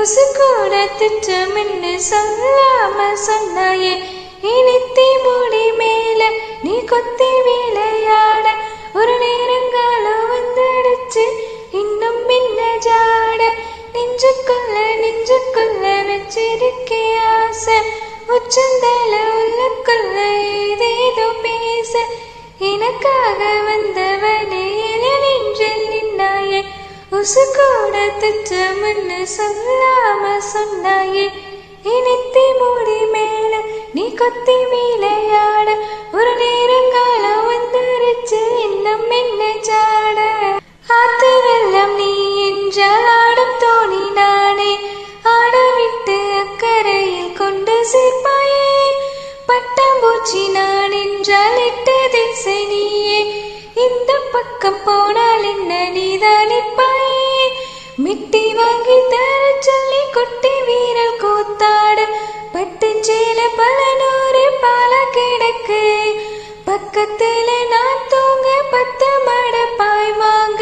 உசுக்கூட திட்டமின்னு சொல்லாம சொன்னாயே. இனித்தி மூடி மேல நீ கொத்தி விளையாட ஒரு நேரங்காலம் வந்துடுச்சு இன்னும் மின்ன ஜாட. நெஞ்சுக்குள்ள வச்சிருக்கே ஆசை உச்சந்தல உள்ளுக்குள்ள ஏதேதோ பேச. எனக்காக வந்தவனே நெஞ்சில் நின்னாயே. உசுக்கூட திட்டமின்னு சொல்லாம சொன்னாயே. இனித்தி மூடி மேல நீ கொத்தி விளையாட ஒரு நேரங்காலம் வந்துருச்சு இன்னும் என்ன ஜாட. ஆத்து வெள்ளம் நீ என்றால் ஆடும் தோணி நானே ஆட விட்டு அக்கறையில் கொண்டு சேர்ப்பாயே. பட்டாம்பூச்சி நான் என்றால் எட்டு திசை நீயே. இந்த பக்கம் போனால் என்ன நீதான் நிற்பாயே. மிட்டி வாங்கி தர சொல்லி குட்டி வீரல் கூத்தாட பட்டுச்சேல பல நூறு பால கிடக்கு. பக்கத்துல நான் தூங்க 10 மட பாய் வாங்க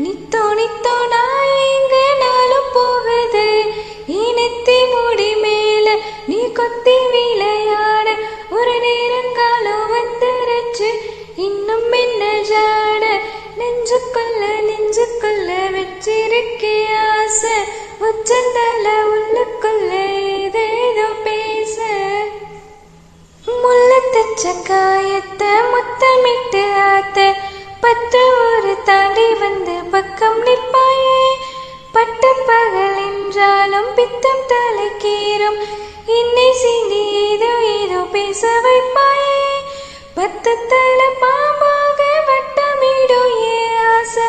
நித்தோ நான் எங்க நாளும் போகுது. இனத்தி மூடி மேல நீ கொத்தி விளையாட ஒரு நேரங்காலம் வந்துருச்சு இன்னும் என்ன ஜாட. நெஞ்சுக்குள்ள வச்சிருக்கே ஆசை உச்சந்தல உள்ளுக்குள்ள ஏதேதோ பேச. முள்ள தச்ச காயத்தை முத்தமிட்டு ஆத்த 10 ஊரு தாண்டி வந்து பக்கம் நிற்பாயே. பட்ட பகல் என்றாலும் பித்தம் தலைக்கீரும் இன்னை சீண்டி ஏதோ பேச வைப்பாயே. 10 தலை பாம்பாக வட்டமிடும் ஏ ஆசை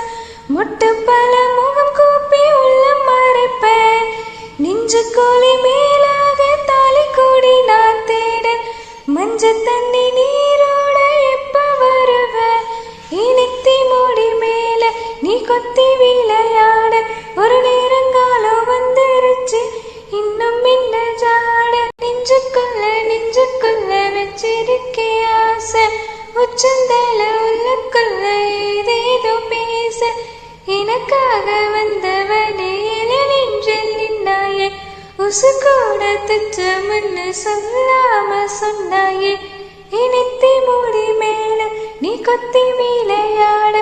முட்டு பல முகம் கூப்பி உள்ள மறைப்பேன். நெஞ்சு கோலி மேலாக தாலி கூடி நான் தேட மஞ்ச தண்ணி நீரோட எப்ப வருவ. இனித்தி மூடி மேல நீ கொத்தி விளையாட ஒரு நேரங்காலம் வந்துருச்சு இன்னும் என்ன ஜாட. நெஞ்சுக்குள்ள வச்சிருக்கே ஆசை உச்சந்தல உள்ளுக்குள்ள ஏதேதோ பேச. எனக்காக வந்தவனே நெஞ்சில் நின்னாயே. உசுக்கூட திட்டமின்னு சொல்லாம சொன்னாயே. இனித்தி மூடி மேல நீ கொத்தி விளையாட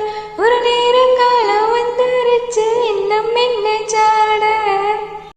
ஒரு நேரங்காலம் வந்துருச்சு இன்னும் என்ன ஜாட.